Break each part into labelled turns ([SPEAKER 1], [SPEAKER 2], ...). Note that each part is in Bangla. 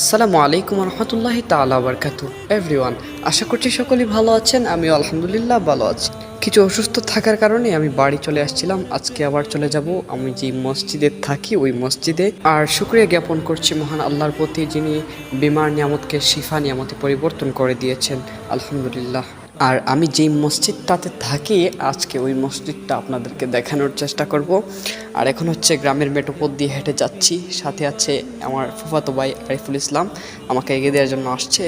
[SPEAKER 1] আসসালামু আলাইকুম রহমতুল্লাহি তাআলা বারাকাতু এভরিওয়ান, আশা করছি সকলেই ভালো আছেন। আমিও আলহামদুলিল্লাহ ভালো আছি। কিছু অসুস্থ থাকার কারণে আমি বাড়ি চলে আসছিলাম। আজকে আবার চলে যাব আমি যে মসজিদে থাকি ওই মসজিদে। আর শুকরিয়া জ্ঞাপন করছি মহান আল্লাহর প্রতি, যিনি বিমার নিয়ামতকে শিফা নিয়ামতে পরিবর্তন করে দিয়েছেন, আলহামদুলিল্লাহ। আর আমি যেই মসজিদটাতে থাকি আজকে ওই মসজিদটা আপনাদেরকে দেখানোর চেষ্টা করব। আর এখন হচ্ছে গ্রামের মেঠোপথ দিয়ে হেঁটে যাচ্ছি, সাথে আছে আমার ফুফাতো ভাই আরিফুল ইসলাম, আমাকে এগিয়ে দেওয়ার জন্য আসছে।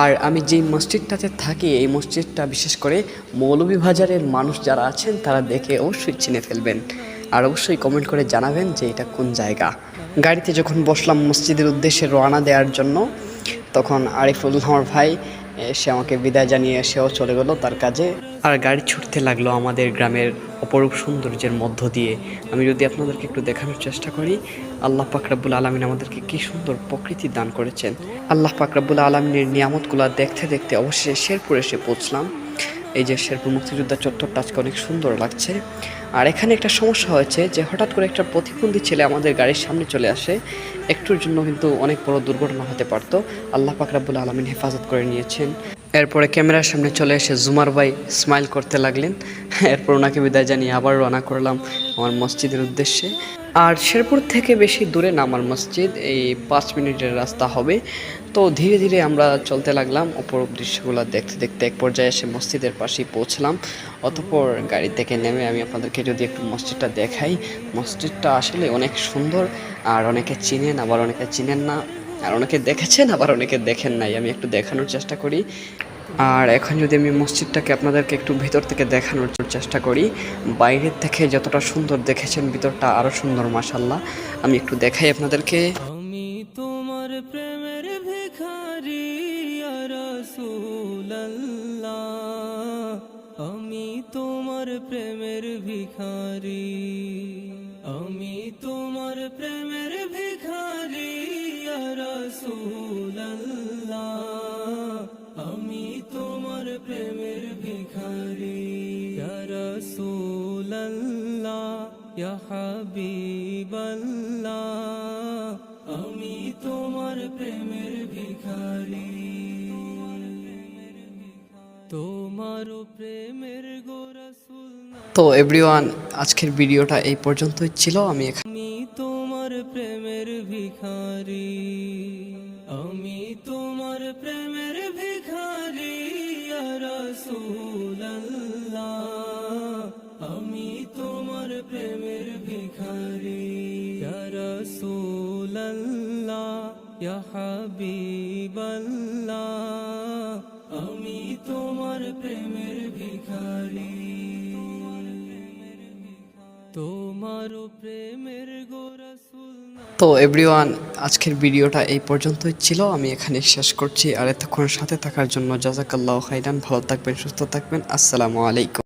[SPEAKER 1] আর আমি যেই মসজিদটাতে থাকি এই মসজিদটা বিশেষ করে মৌলভীবাজারের মানুষ যারা আছেন তারা দেখে অবশ্যই চিনে ফেলবেন। আর অবশ্যই কমেন্ট করে জানাবেন যে এটা কোন জায়গা। গাড়িতে যখন বসলাম মসজিদের উদ্দেশ্যে রওনা দেওয়ার জন্য, তখন আরিফুল আমার ভাই সে আমাকে বিদায় জানিয়ে সেও চলে গেল তার কাজে। আর গাড়ি ছুটতে লাগলো আমাদের গ্রামের অপরূপ সৌন্দর্যের মধ্য দিয়ে। আমি যদি আপনাদেরকে একটু দেখানোর চেষ্টা করি, আল্লাহ পাক রব্বুল আলামিন আমাদেরকে কি সুন্দর প্রকৃতি দান করেছেন। আল্লাহ পাক রব্বুল আলামিনের নিয়ামতগুলো দেখতে দেখতে অবশেষে শেরপুর এসে পৌঁছলাম। এই যে শেরপুর মুক্তিযোদ্ধা চত্বরটা আজকে অনেক সুন্দর লাগছে। আর এখানে একটা সমস্যা হয়েছে যে হঠাৎ করে একটা প্রতিবন্ধী ছেলে আমাদের গাড়ির সামনে চলে আসে। একটুর জন্য কিন্তু অনেক বড় দুর্ঘটনা হতে পারত। আল্লাহ পাক রব্বুল আলামিন হেফাজত করে নিয়েছেন। এরপরে ক্যামেরার সামনে চলে এসে জুমার ভাই স্মাইল করতে লাগলেন। এরপর ওনাকে বিদায় জানিয়ে আবার রওনা করলাম আমার মসজিদের উদ্দেশ্যে। আর শেরপুর থেকে বেশি দূরে না আমার মসজিদ, এই 5 মিনিটের রাস্তা হবে। তো ধীরে ধীরে আমরা চলতে লাগলাম অপরূপ দৃশ্যগুলো দেখতে দেখতে এক পর্যায়ে এসে মসজিদের পাশেই পৌঁছলাম। অতঃপর গাড়ি থেকে নেমে আমি আপনাদেরকে যদি একটু মসজিদটা দেখাই, মসজিদটা আসলে অনেক সুন্দর। আর অনেকে চিনেন, আবার অনেকে চিনেন না, আর অনেকে দেখেছেন, আবার অনেকে দেখেন নাই। আমি একটু দেখানোর চেষ্টা করি। আর এখন যদি আমি মসজিদটাকে আপনাদেরকে একটু ভিতর থেকে দেখানোর চেষ্টা করি, বাইরের থেকে যতটা সুন্দর দেখেছেন ভিতরটা আরও সুন্দর মাশাআল্লাহ। আমি একটু দেখাই আপনাদেরকে।
[SPEAKER 2] আমি তোমার প্রেমের ভিখারি ইয়া রাসূলুল্লাহ, আমি তোমার প্রেমের ভিখারি, আমি তোমার প্রেমের ভিখারি ইয়া রাসূলুল্লাহ, আমি তোমার প্রেমের ভিখারি ইয়া রাসূলুল্লাহ ইয়া হাবিবাল্লাহ, আমি তোমার প্রেমের ভিখারি, তোমার প্রেমের গো রাসূল।
[SPEAKER 1] তো এভরিওয়ান, আজকের ভিডিওটা এই পর্যন্তই ছিল। আমি
[SPEAKER 2] তোমার প্রেমের ভিখারি, আমি তোমার প্রেমের ভিখারি ইয়া রাসূলুল্লাহ, আমি তোমার প্রেমের ভিখারি ইয়া রাসূলুল্লাহ ইয়া হাবিবাল্লাহ, আমি তোমার প্রেমের ভিখারি, তোমার প্রেমের গো রাসূল।
[SPEAKER 1] তো এভরিওয়ান, আজকের ভিডিওটা এই পর্যন্তই ছিল। আমি এখানে শেষ করছি। আর এতক্ষণ সাথে থাকার জন্য জাযাকাল্লাহু খাইরান। ভালো থাকবেন, সুস্থ থাকবেন। আসসালামু আলাইকুম।